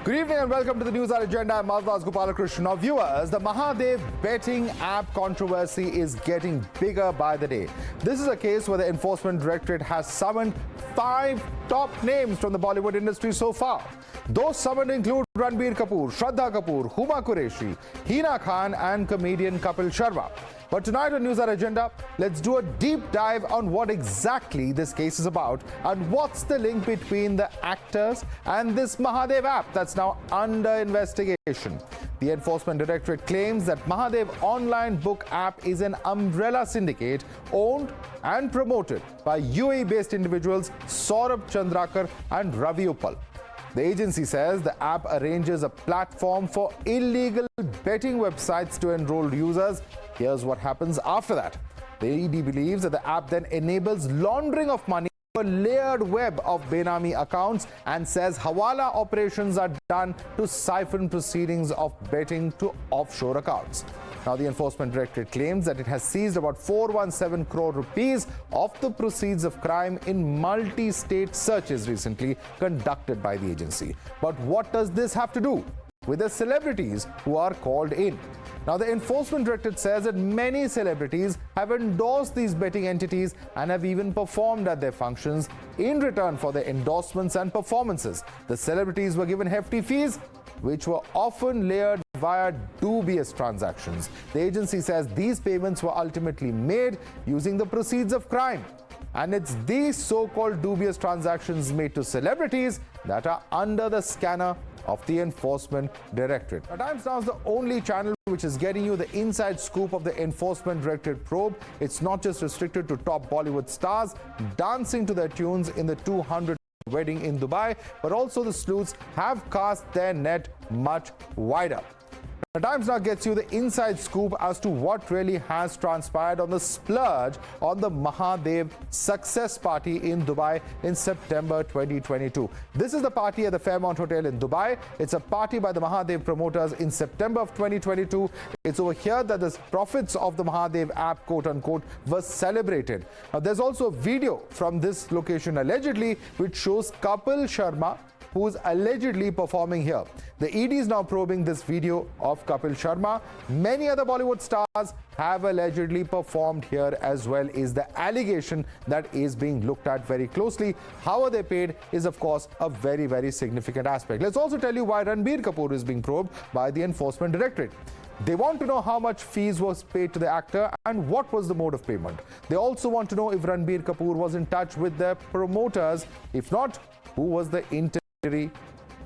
Good evening and welcome to the Newshour Agenda. I'm Madhavdas. Now viewers, the Mahadev betting app controversy is getting bigger by the day. This is a case where the Enforcement Directorate has summoned 5 top names from the Bollywood industry so far. Those summoned include Ranbir Kapoor, Shraddha Kapoor, Huma Qureshi, Hina Khan and comedian Kapil Sharma. But tonight on Newshour Agenda, let's do a deep dive on what exactly this case is about and what's the link between the actors and this Mahadev app that's now under investigation. The Enforcement Directorate claims that Mahadev Online Book app is an umbrella syndicate owned and promoted by UAE-based individuals Saurabh Chandrakar and Ravi Uppal. The agency says the app arranges a platform for illegal betting websites to enroll users. Here's what happens after that. The ED believes that the app then enables laundering of money through a layered web of Benami accounts and says Hawala operations are done to siphon proceedings of betting to offshore accounts. Now, the Enforcement Directorate claims that it has seized about 417 crore rupees of the proceeds of crime in multi-state searches recently conducted by the agency. But what does this have to do with the celebrities who are called in? Now, the Enforcement Directorate says that many celebrities have endorsed these betting entities and have even performed at their functions. In return for their endorsements and performances, the celebrities were given hefty fees, which were often layered via dubious transactions. The agency says these payments were ultimately made using the proceeds of crime. And it's these so-called dubious transactions made to celebrities that are under the scanner of the Enforcement Directorate. Times Now is the only channel which is getting you the inside scoop of the Enforcement Directorate probe. It's not just restricted to top Bollywood stars dancing to their tunes in the 200 wedding in Dubai, but also the sleuths have cast their net much wider. The Times Now gets you the inside scoop as to what really has transpired on the splurge on the Mahadev success party in Dubai in September 2022. This is the party at the Fairmont Hotel in Dubai. It's a party by the Mahadev promoters in September of 2022. It's over here that the profits of the Mahadev app, quote unquote, was celebrated. Now, there's also a video from this location allegedly which shows Kapil Sharma, who is allegedly performing here. The ED is now probing this video of Kapil Sharma. Many other Bollywood stars have allegedly performed here as well, is the allegation that is being looked at very closely. How are they paid is, of course, a very, very significant aspect. Let's also tell you why Ranbir Kapoor is being probed by the Enforcement Directorate. They want to know how much fees was paid to the actor and what was the mode of payment. They also want to know if Ranbir Kapoor was in touch with their promoters. If not, who was the intermediary?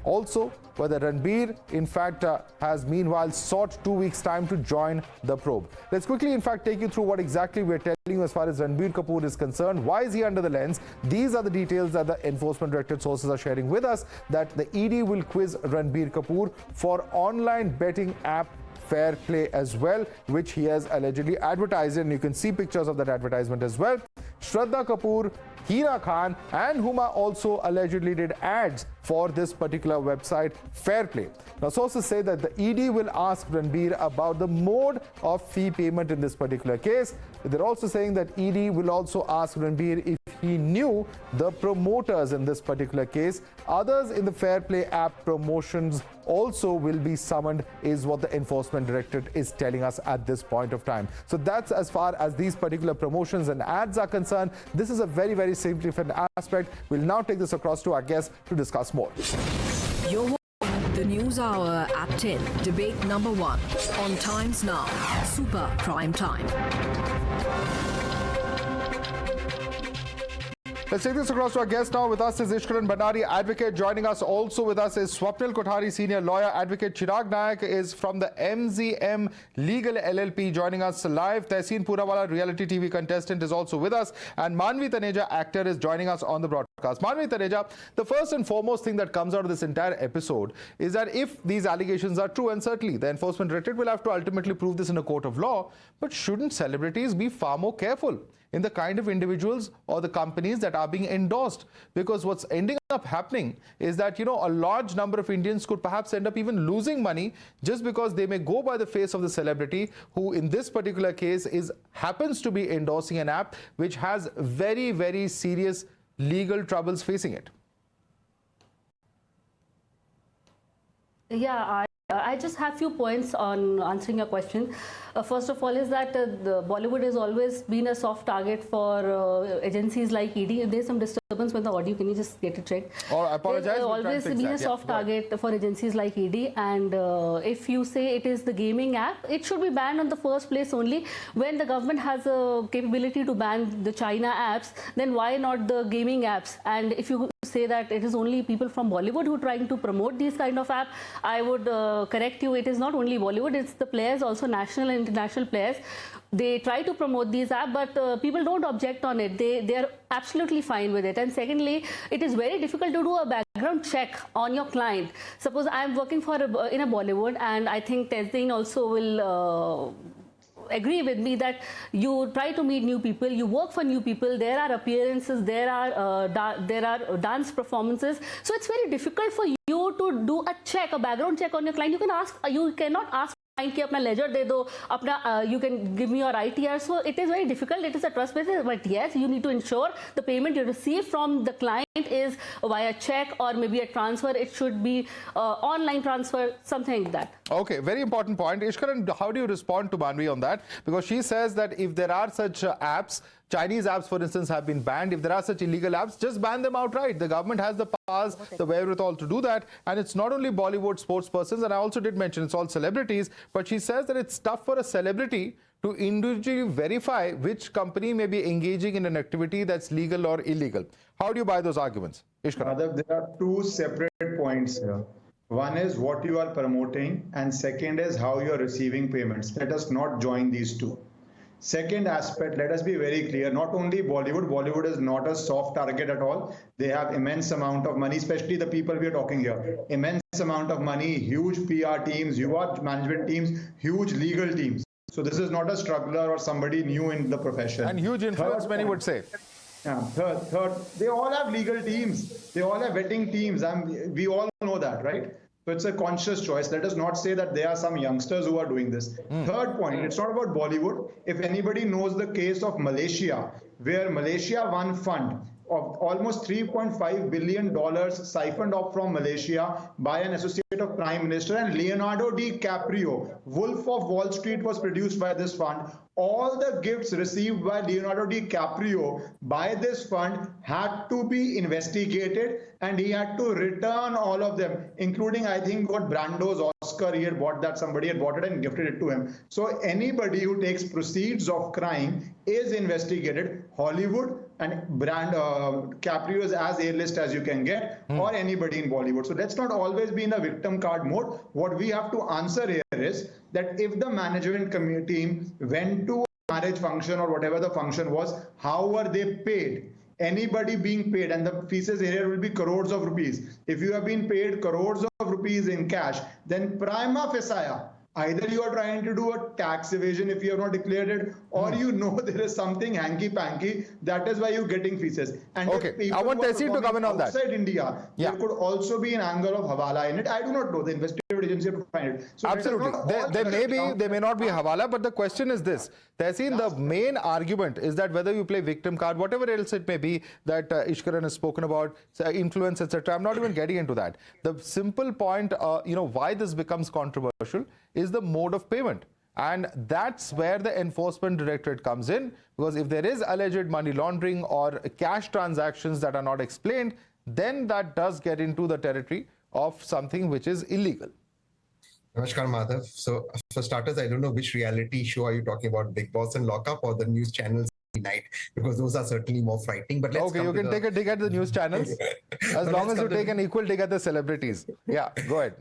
Also, whether Ranbir, in fact, has meanwhile sought 2 weeks' time to join the probe. Let's quickly, in fact, take you through what exactly we're telling you as far as Ranbir Kapoor is concerned. Why is he under the lens? These are the details that the Enforcement Directorate sources are sharing with us, that the ED will quiz Ranbir Kapoor for online betting app Fair Play as well, which he has allegedly advertised, and you can see pictures of that advertisement as well. Shraddha Kapoor, Hina Khan and Huma also allegedly did ads for this particular website Fair Play. Now, sources say that the ED will ask Ranbir about the mode of fee payment in this particular case. They're also saying that ED will also ask Ranbir if he knew the promoters in this particular case. Others in the Fair Play app promotions also will be summoned, is what the Enforcement Directorate is telling us at this point of time. So that's as far as these particular promotions and ads are concerned. This is a very, very significant aspect. We'll now take this across to our guests to discuss more. You're watching the News Hour at 10, debate number 1 on Times Now, Super Prime Time. Let's take this across to our guest now. With us is Ishkaran Bhandari, advocate. Joining us also with us is Swapnil Kothari, senior lawyer. Advocate Chirag Nayak is from the MZM Legal LLP, joining us live. Tehseen Poonawalla, reality TV contestant, is also with us. And Manvi Taneja, actor, is joining us on the broadcast. Manvi Taneja, the first and foremost thing that comes out of this entire episode is that if these allegations are true, and certainly the Enforcement Directorate will have to ultimately prove this in a court of law, but shouldn't celebrities be far more careful in the kind of individuals or the companies that are being endorsed? Because what's ending up happening is that, a large number of Indians could perhaps end up even losing money just because they may go by the face of the celebrity, who in this particular case happens to be endorsing an app which has very, very serious legal troubles facing it. Yeah, I just have few points on answering your question. First of all is that the Bollywood has always been a soft target for agencies like ED. There's some disturbance with the audio. Can you just get it checked? Or I apologize. There's always been a soft target for agencies like ED. And if you say it is the gaming app, it should be banned on the first place only. When the government has a capability to ban the China apps, then why not the gaming apps? And if you say that it is only people from Bollywood who are trying to promote these kind of app, I would correct you. It is not only Bollywood, it's the players, also national and international players. They try to promote these apps, but people don't object on it. They are absolutely fine with it. And secondly, it is very difficult to do a background check on your client. Suppose I am working for in a Bollywood, and I think Tehseen also will agree with me that you try to meet new people, you work for new people, there are appearances, there are dance performances, so it's very difficult for you to do a check, a background check on your client. You cannot ask client कि अपना ledger दे दो, अपना you can give me your ITR. So it is very difficult. It is a trust basis, but yes, you need to ensure the payment you receive from the client is via check or maybe a transfer. It should be online transfer, something like that. Okay, very important point. Ishkaran, how do you respond to Manvi on that? Because she says that if there are such apps, Chinese apps, for instance, have been banned. If there are such illegal apps, just ban them outright. The government has the powers, the wherewithal to do that. And it's not only Bollywood sports persons, and I also did mention it's all celebrities, but she says that it's tough for a celebrity to individually verify which company may be engaging in an activity that's legal or illegal. How do you buy those arguments? Ishkaran. Madhav, there are two separate points here. One is what you are promoting, and second is how you are receiving payments. Let us not join these two. Second aspect, let us be very clear, not only Bollywood is not a soft target at all. They have immense amount of money, especially the people we are talking here. Immense amount of money, huge PR teams, huge management teams, huge legal teams. So this is not a struggler or somebody new in the profession. And huge influence, many would say. Yeah, third, they all have legal teams. They all have vetting teams. We all know that, right? So it's a conscious choice. Let us not say that there are some youngsters who are doing this. Third point, it's not about Bollywood. If anybody knows the case of Malaysia, where Malaysia One Fund of almost $3.5 billion siphoned off from Malaysia by an associate of Prime Minister, and Leonardo DiCaprio, Wolf of Wall Street, was produced by this fund. All the gifts received by Leonardo DiCaprio by this fund had to be investigated, and he had to return all of them, including, I think, what Brando's Oscar, he had bought that, somebody had bought it and gifted it to him. So anybody who takes proceeds of crime is investigated. Hollywood and Caprio is as A-list as you can get, or anybody in Bollywood. So let's not always be in a victim card mode. What we have to answer here is that if the management team went to a marriage function or whatever the function was, how were they paid? Anybody being paid, and the fees here will be crores of rupees. If you have been paid crores of rupees in cash, then prima facie, either you are trying to do a tax evasion if you have not declared it, or you know there is something hanky-panky. That is why you're getting fees. And okay, I want Tehseen to come in on that. Outside India, there could also be an angle of hawala in it. I do not know. The investigative agency have to find it. So absolutely. There may not be hawala, but the question is this. Tehseen, the main argument is that whether you play victim card, whatever else it may be that Ishkaran has spoken about, influence, etc. I'm not even getting into that. The simple point, why this becomes controversial is the mode of payment. And that's where the Enforcement Directorate comes in, because if there is alleged money laundering or cash transactions that are not explained, then that does get into the territory of something which is illegal. Namaskar, Madhav. So for starters, I don't know which reality show are you talking about, Big Boss and Lockup or the news channels night, because those are certainly more frightening. But let's you can take a dig at the news channels as long as you take an equal dig at the celebrities. Yeah, go ahead.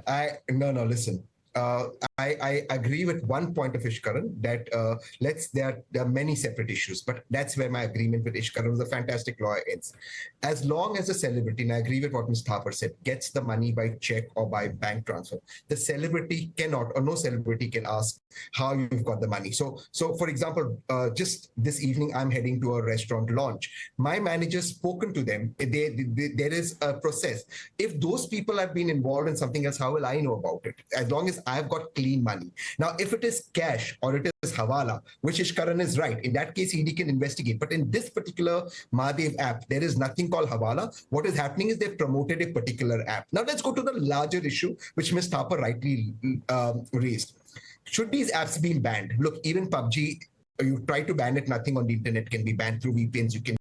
Listen. I agree with one point of Ishkaran that there are many separate issues, but that's where my agreement with Ishkaran, who's a fantastic lawyer, ends. As long as a celebrity, and I agree with what Ms. Thapar said, gets the money by check or by bank transfer, the celebrity cannot, or no celebrity can ask how you've got the money. So for example, just this evening, I'm heading to a restaurant launch. My manager's spoken to them. There is a process. If those people have been involved in something else, how will I know about it? As long as I've got clean money. Now, if it is cash or it is Hawala, which Ishkaran is right, in that case, ED can investigate. But in this particular Mahadev app, there is nothing called Hawala. What is happening is they've promoted a particular app. Now, let's go to the larger issue, which Ms. Thapar rightly raised. Should these apps be banned? Look, even PUBG, you try to ban it, nothing on the internet can be banned through VPNs. You can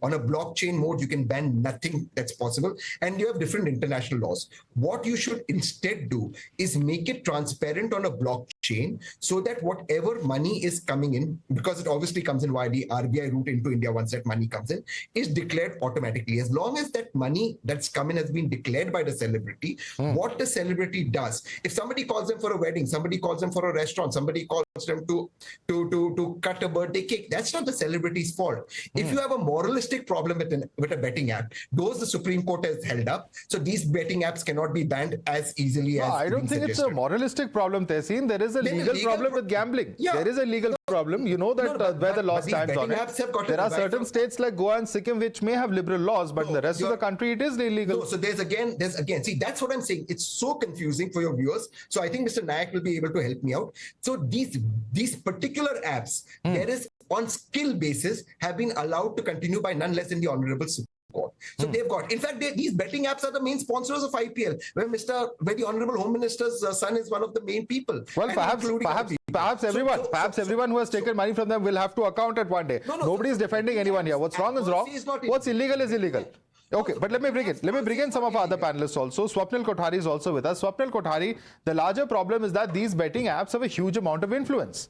on a blockchain mode, you can ban nothing that's possible, and you have different international laws. What you should instead do is make it transparent on a blockchain so that whatever money is coming in, because it obviously comes in via the RBI route into India once that money comes in, is declared automatically. As long as that money that's come in has been declared by the celebrity, what the celebrity does, if somebody calls them for a wedding, somebody calls them for a restaurant, somebody calls them to cut a birthday cake, that's not the celebrity's fault. If you have a moralistic problem with a betting app, those the Supreme Court has held up. So these betting apps cannot be banned as easily as I don't think suggested. it's a moralistic problem, Tehseen. There is a legal problem with gambling. Yeah. There is a legal problem. You know that where the law stands on it. There are certain states like Goa and Sikkim which may have liberal laws, but in the rest of the country it is illegal. No, so there's again, see, that's what I'm saying. It's so confusing for your viewers. So I think Mr. Nayak will be able to help me out. So these particular apps, there is on skill basis have been allowed to continue by none less than the Honorable Supreme Court. So they've got, in fact, these betting apps are the main sponsors of IPL, where the Honorable Home Minister's son is one of the main people. Well, perhaps everyone who has taken money from them will have to account at one day. Nobody is defending anyone here. What's wrong is wrong. What's illegal is illegal. Okay, but let me bring in some of our other panelists also. Swapnil Kothari is also with us. Swapnil Kothari, the larger problem is that these betting apps have a huge amount of influence.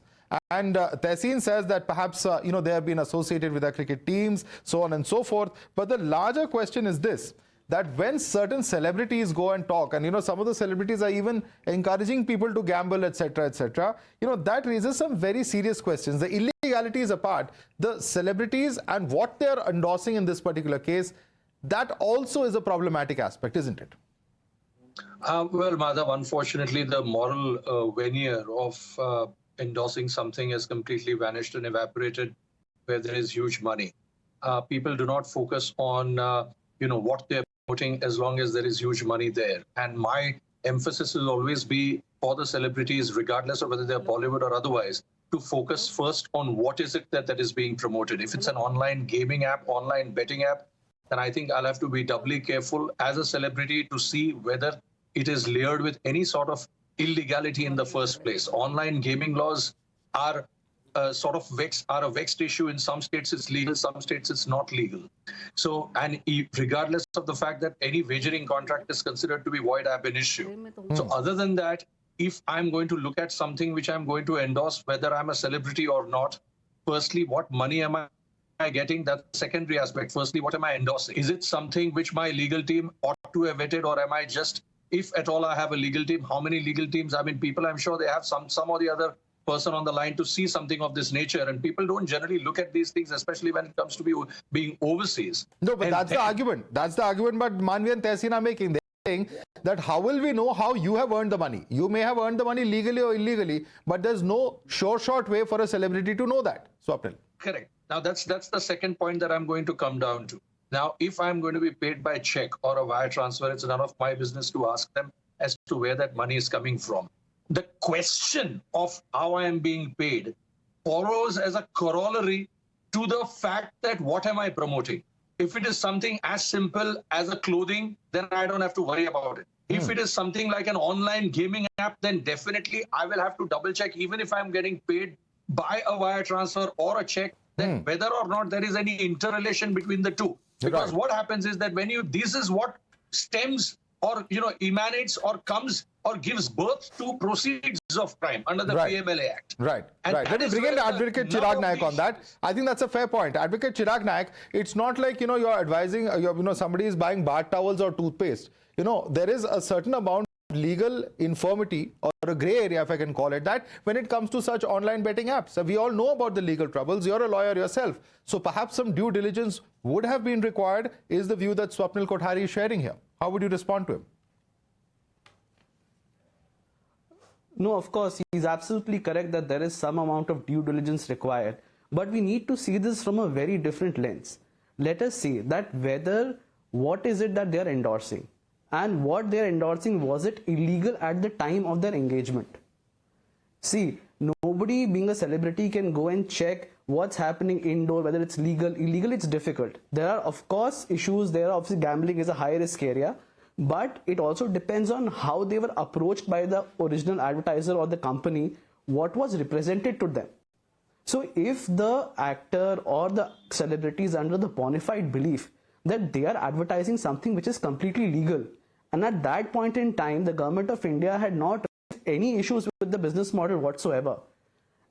And Tehseen says that perhaps, they have been associated with their cricket teams, so on and so forth. But the larger question is this, that when certain celebrities go and talk, and, some of the celebrities are even encouraging people to gamble, etc., etc., that raises some very serious questions. The illegalities apart, the celebrities and what they are endorsing in this particular case, that also is a problematic aspect, isn't it? Well, Madhav, unfortunately, the moral veneer of endorsing something has completely vanished and evaporated where there is huge money. People do not focus on, what they're promoting as long as there is huge money there. And my emphasis will always be for the celebrities, regardless of whether they're Bollywood or otherwise, to focus first on what is it that is being promoted. If it's an online gaming app, online betting app, then I think I'll have to be doubly careful as a celebrity to see whether it is layered with any sort of illegality in the first place. Online gaming laws are a vexed issue. In some states it's legal, some states it's not legal. So, and regardless of the fact that any wagering contract is considered to be void ab initio. So other than that, if I'm going to look at something which I'm going to endorse, whether I'm a celebrity or not, firstly, what money am I getting? That's the secondary aspect. Firstly, what am I endorsing? Is it something which my legal team ought to have vetted, or am I just, if at all I have a legal team, how many legal teams? I mean, people, I'm sure they have some or the other person on the line to see something of this nature, and people don't generally look at these things, especially when it comes to being overseas. No, but that's the argument. That's the argument. But Manvi and Tehseen are making. They're saying that how will we know how you have earned the money? You may have earned the money legally or illegally, but there's no short way for a celebrity to know that. Swapnil. Correct. Now that's the second point that I'm going to come down to. Now, if I'm going to be paid by cheque or a wire transfer, it's none of my business to ask them as to where that money is coming from. The question of how I am being paid follows as a corollary to the fact that what am I promoting? If it is something as simple as a clothing, then I don't have to worry about it. If it is something like an online gaming app, then definitely I will have to double check, even if I'm getting paid by a wire transfer or a cheque, then whether or not there is any interrelation between the two. Because what happens is that this is what stems or, emanates or comes or gives birth to proceeds of crime under the PMLA Act. Right. Let me bring in Advocate Chirag Nayak on that. I think that's a fair point. Advocate Chirag Nayak, it's not like, you're advising, somebody is buying bath towels or toothpaste. There is a certain amount of legal infirmity or a grey area, if I can call it that, when it comes to such online betting apps. So we all know about the legal troubles. You're a lawyer yourself. So perhaps some due diligence would have been required, is the view that Swapnil Kothari is sharing here. How would you respond to him? No, of course, he's absolutely correct that there is some amount of due diligence required. But we need to see this from a very different lens. Let us see that what is it that they're endorsing? and what they're endorsing, was it illegal at the time of their engagement? See, nobody being a celebrity can go and check what's happening indoor, whether it's legal, illegal. It's difficult. There are, of course, issues there. Obviously, gambling is a high risk area, but it also depends on how they were approached by the original advertiser or the company, what was represented to them. So if the actor or the celebrity is under the bona fide belief that they are advertising something which is completely legal, and at that point in time the government of India had not raised any issues with the business model whatsoever,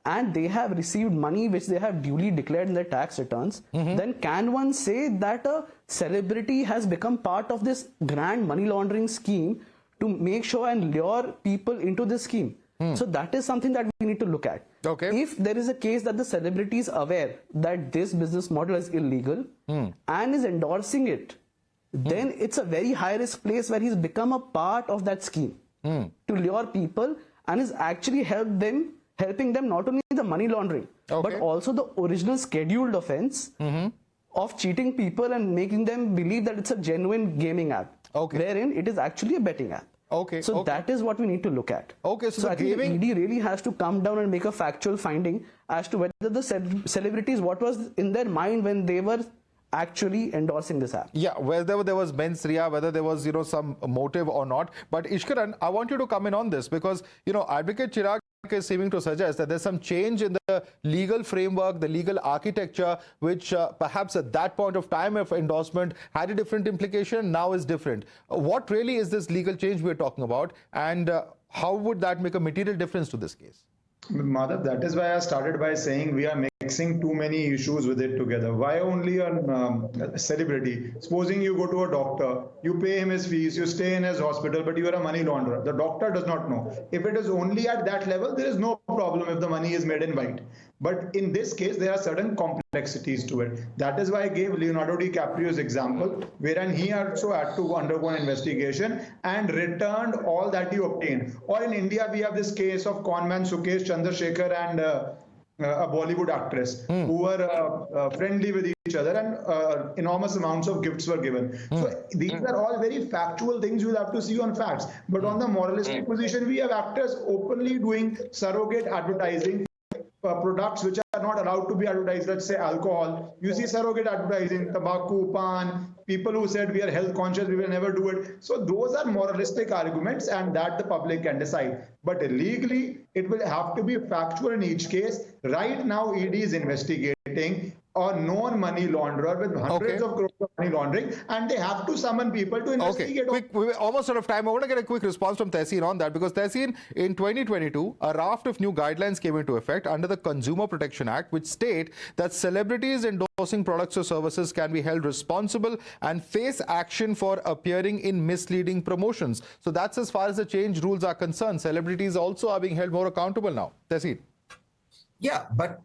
and they have received money which they have duly declared in their tax returns, then can one say that a celebrity has become part of this grand money laundering scheme to make sure and lure people into this scheme? So that is something that we need to look at. Okay. If there is a case that the celebrity is aware that this business model is illegal and is endorsing it, then it's a very high risk place where he's become a part of that scheme to lure people and is actually helping them not only the money laundering, but also the original scheduled offense of cheating people and making them believe that it's a genuine gaming app, wherein it is actually a betting app. So that is what we need to look at. So I think the ED really has to come down and make a factual finding as to whether the celebrities, what was in their mind when they were actually endorsing this app. Yeah, whether there was mens rea, whether there was, some motive or not. But Ishkaran, I want you to come in on this because, Advocate Chirag is seeming to suggest that there's some change in the legal framework, the legal architecture, which perhaps at that point of time of endorsement had a different implication, now is different. What really is this legal change we're talking about, and how would that make a material difference to this case? Madhav, that is why I started by saying we are mixing too many issues with it together. Why only a celebrity? Supposing you go to a doctor, you pay him his fees, you stay in his hospital, but you are a money launderer. The doctor does not know. If it is only at that level, there is no problem if the money is made in white. But in this case, there are certain complexities to it. That is why I gave Leonardo DiCaprio's example, wherein he also had to undergo an investigation and returned all that he obtained. Or in India, we have this case of conman Sukesh Chandrasekhar and a Bollywood actress who were friendly with each other, and enormous amounts of gifts were given. So these are all very factual things you will have to see on facts. But on the moralistic position, we have actors openly doing surrogate advertising products which are not allowed to be advertised. Let's say alcohol. You see surrogate advertising, tobacco, pan, people who said we are health conscious, we will never do it. So those are moralistic arguments, and that the public can decide. But legally, it will have to be factual in each case. Right now, ED is investigating a known money launderer with hundreds of crores of money laundering, and they have to summon people to investigate. We're almost out of time. I want to get a quick response from Tehseen on that, because Tehseen, in 2022, a raft of new guidelines came into effect under the Consumer Protection Act, which state that celebrities endorsing products or services can be held responsible and face action for appearing in misleading promotions. So that's as far as the change rules are concerned. Celebrities also are being held more accountable now. Tehseen. Yeah, but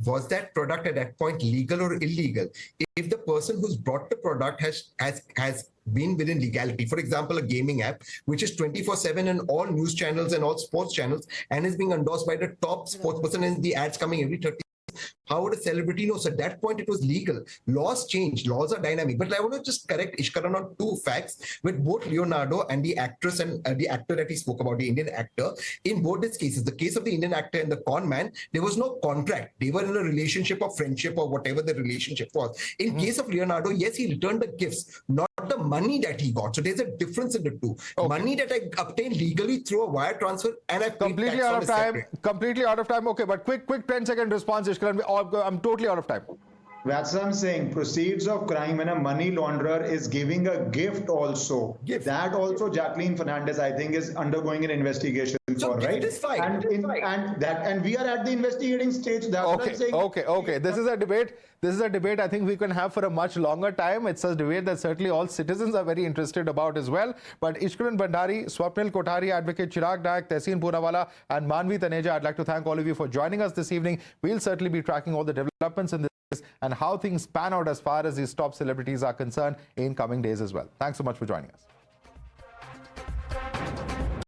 was that product at that point legal or illegal? If the person who's brought the product has been within legality, for example, a gaming app, which is 24/7 in all news channels and all sports channels, and is being endorsed by the top sports person, and the ads coming every 30. How would a celebrity know? So at that point, it was legal. Laws change. Laws are dynamic. But I want to just correct Ishkaran on two facts with both Leonardo and the actress and the actor that he spoke about, the Indian actor. In both these cases, the case of the Indian actor and the con man, there was no contract. They were in a relationship of friendship or whatever the relationship was. In case of Leonardo, yes, he returned the gifts, not the money that he got. So there's a difference in the two. Money that I obtained legally through a wire transfer, and I paid completely out of time. Completely out of time. Okay, but quick 10-second response, Ishkaran. I'm totally out of time. That's what I'm saying. Proceeds of crime when a money launderer is giving a gift also. That also Jacqueline Fernandez, I think, is undergoing an investigation for, right? It is fine. And we are at the investigating stage. That's what I'm saying. Okay. This is a debate I think we can have for a much longer time. It's a debate that certainly all citizens are very interested about as well. But Ishkaran Bhandari, Swapnil Kothari, Advocate Chirag Nayak, Tehseen Poonawalla, and Manvi Taneja, I'd like to thank all of you for joining us this evening. We'll certainly be tracking all the developments in this and how things pan out as far as these top celebrities are concerned in coming days as well. Thanks so much for joining us.